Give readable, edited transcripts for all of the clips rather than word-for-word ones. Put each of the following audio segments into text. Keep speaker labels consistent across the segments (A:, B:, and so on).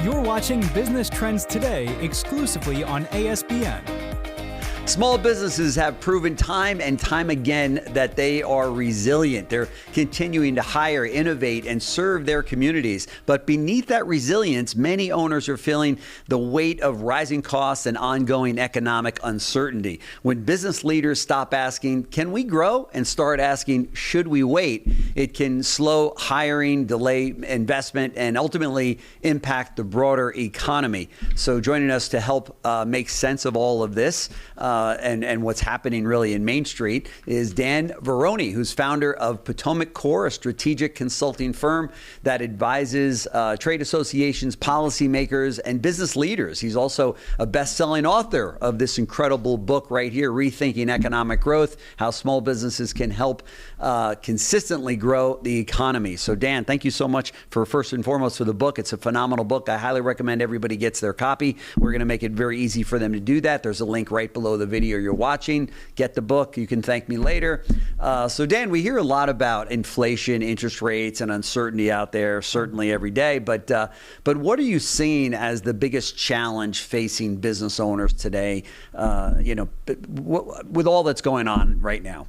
A: You're watching Business Trends Today exclusively on ASBN.
B: Small businesses have proven time and time again that they are resilient. They're continuing to hire, innovate, and serve their communities. But beneath that resilience, many owners are feeling the weight of rising costs and ongoing economic uncertainty. When business leaders stop asking, can we grow? And start asking, should we wait? It can slow hiring, delay investment, and ultimately impact the broader economy. So joining us to help make sense of all of this, and what's happening really in Main Street is Dan Varroney, who's founder of Potomac Core, a strategic consulting firm that advises trade associations, policymakers, and business leaders. He's also a best-selling author of this incredible book right here, Rethinking Economic Growth, How Small Businesses Can Help Consistently Grow the Economy. So Dan, thank you so much for first and foremost for the book. It's a phenomenal book. I highly recommend everybody gets their copy. We're going to make it very easy for them to do that. There's a link right below the video you're watching. Get the book. You can thank me later. So Dan, we hear a lot about inflation, interest rates, and uncertainty out there, certainly every day. But what are you seeing as the biggest challenge facing business owners today? With all that's going on right now.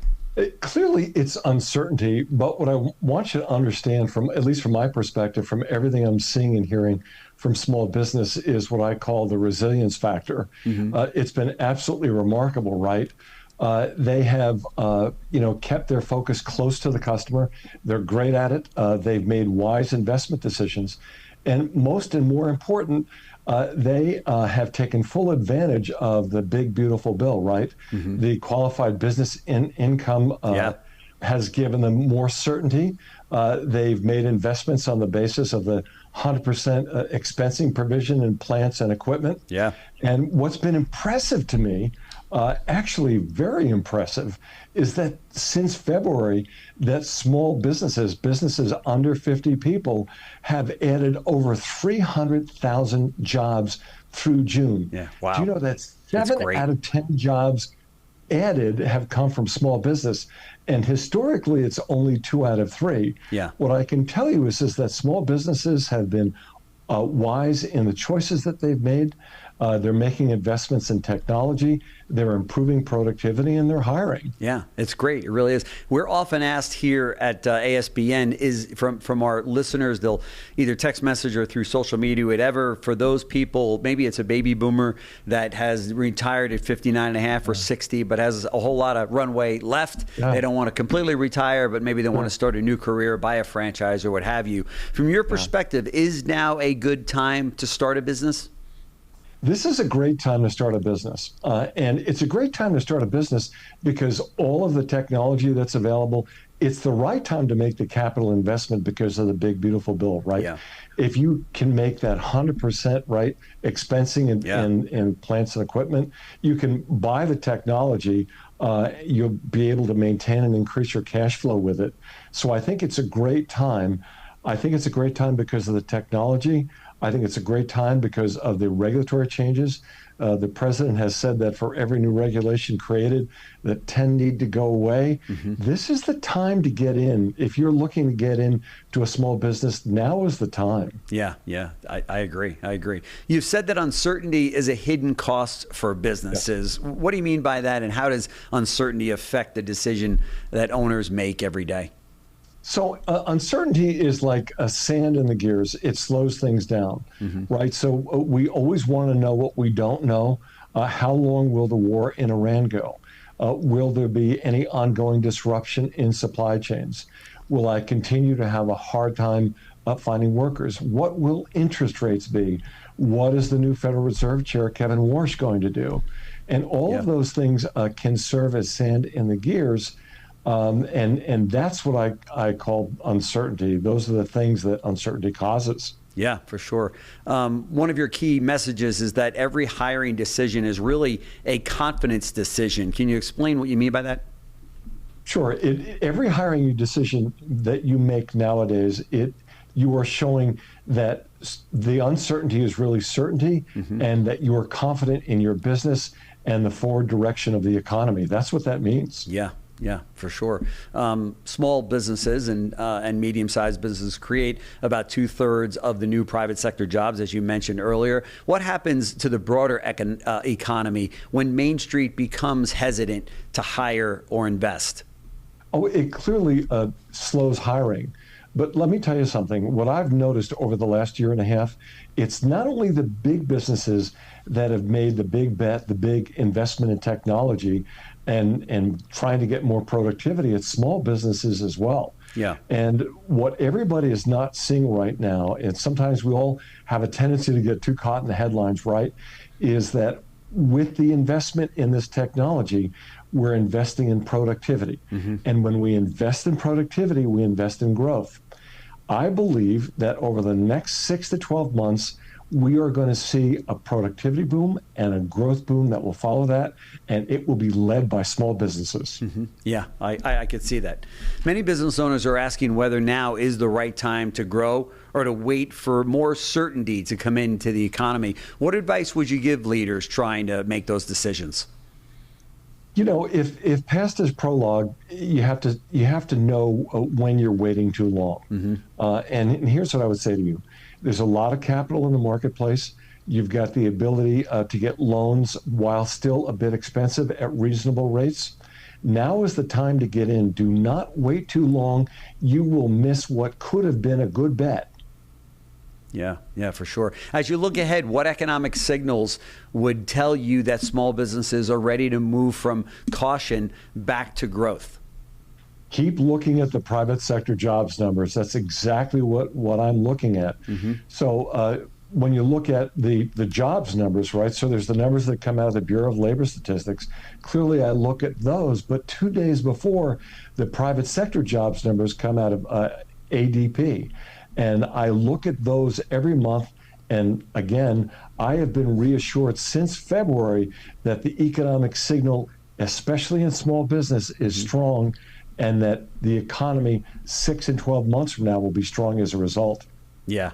C: Clearly, it's uncertainty. But what I want you to understand, from at least from my perspective, from everything I'm seeing and hearing from small business, is what I call the resilience factor. Mm-hmm. It's been absolutely remarkable, right? They have, kept their focus close to the customer. They're great at it. They've made wise investment decisions. And most and more important, they have taken full advantage of the big, beautiful bill, right? Mm-hmm. The qualified business income has given them more certainty. They've made investments on the basis of the 100% expensing provision in plants and equipment. Yeah. And what's been impressive to me, actually very impressive, is that since February, that small businesses under 50 people, have added over 300,000 jobs through June. Yeah, wow. Do you know that 7 out of 10 jobs added have come from small business, and historically it's only 2 out of 3. Yeah. What I can tell you is that small businesses have been wise in the choices that they've made. They're making investments in technology, they're improving productivity, and they're hiring.
B: Yeah, it's great. It really is. We're often asked here at ASBN, is from our listeners, they'll either text message or through social media, whatever, for those people, maybe it's a baby boomer that has retired at 59 and a half or 60, but has a whole lot of runway left. Yeah. They don't want to completely retire, but maybe they want to start a new career, buy a franchise or what have you. From your perspective, is now a good time to start a business?
C: This is a great time to start a business. And it's a great time to start a business because all of the technology that's available, it's the right time to make the capital investment because of the big, beautiful bill, right? Yeah. If you can make that 100% right, expensing in plants and equipment, you can buy the technology, you'll be able to maintain and increase your cash flow with it. So I think it's a great time. I think it's a great time because of the technology. I think it's a great time because of the regulatory changes. The president has said that for every new regulation created, that 10 need to go away. Mm-hmm. This is the time to get in. If you're looking to get into a small business, now is the time.
B: Yeah, I agree. You've said that uncertainty is a hidden cost for businesses. Yeah. What do you mean by that, and how does uncertainty affect the decision that owners make every day?
C: So uncertainty is like a sand in the gears. It slows things down, right? So we always want to know what we don't know. How long will the war in Iran go? Will there be any ongoing disruption in supply chains? Will I continue to have a hard time finding workers? What will interest rates be? What is the new Federal Reserve Chair, Kevin Warsh, going to do? And all of those things can serve as sand in the gears. And that's what I call uncertainty. Those are the things that uncertainty causes.
B: Yeah, for sure. One of your key messages is that every hiring decision is really a confidence decision. Can you explain what you mean by that?
C: Sure. Every hiring decision that you make nowadays, you are showing that the uncertainty is really certainty, and that you are confident in your business and the forward direction of the economy. That's what that means.
B: Yeah. Yeah, for sure. Small businesses and medium-sized businesses create about 2/3 of the new private sector jobs, as you mentioned earlier. What happens to the broader economy when Main Street becomes hesitant to hire or invest?
C: Oh, it clearly slows hiring. But let me tell you something. What I've noticed over the last year and a half, it's not only the big businesses that have made the big bet, the big investment in technology and trying to get more productivity, it's small businesses as well.
B: Yeah.
C: And what everybody is not seeing right now, and sometimes we all have a tendency to get too caught in the headlines, right, is that with the investment in this technology, we're investing in productivity. And when we invest in productivity, we invest in growth. I believe that over the next 6 to 12 months, we are going to see a productivity boom and a growth boom that will follow that, and it will be led by small businesses.
B: Yeah, I could see that. Many business owners are asking whether now is the right time to grow or to wait for more certainty to come into the economy. What advice would you give leaders trying to make those decisions?
C: You know, if past is prologue, you have to know when you're waiting too long. And here's what I would say to you. There's a lot of capital in the marketplace. You've got the ability to get loans while still a bit expensive at reasonable rates. Now is the time to get in. Do not wait too long. You will miss what could have been a good bet.
B: Yeah, for sure. As you look ahead, what economic signals would tell you that small businesses are ready to move from caution back to growth?
C: Keep looking at the private sector jobs numbers. That's exactly what I'm looking at. So when you look at the jobs numbers, right, so there's the numbers that come out of the Bureau of Labor Statistics. Clearly, I look at those, but 2 days before, the private sector jobs numbers come out of ADP. And I look at those every month. And again, I have been reassured since February that the economic signal, especially in small business, is strong, and that the economy 6 and 12 months from now will be strong as a result.
B: Yeah.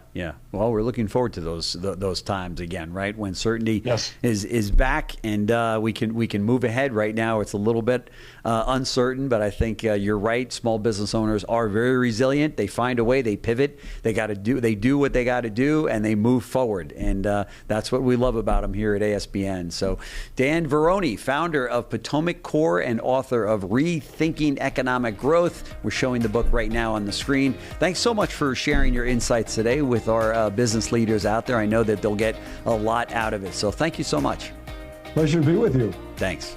B: Well, we're looking forward to those times again, right? When certainty
C: Yes.
B: is back, and we can move ahead. Right now, it's a little bit uncertain, but I think you're right. Small business owners are very resilient. They find a way. They pivot. They do what they got to do, and they move forward. And that's what we love about them here at ASBN. So, Dan Varroney, founder of Potomac Core and author of Rethinking Economic Growth. We're showing the book right now on the screen. Thanks so much for sharing your insights today with our business leaders out there. I know that they'll get a lot out of it. So thank you so much.
C: Pleasure to be with you.
B: Thanks.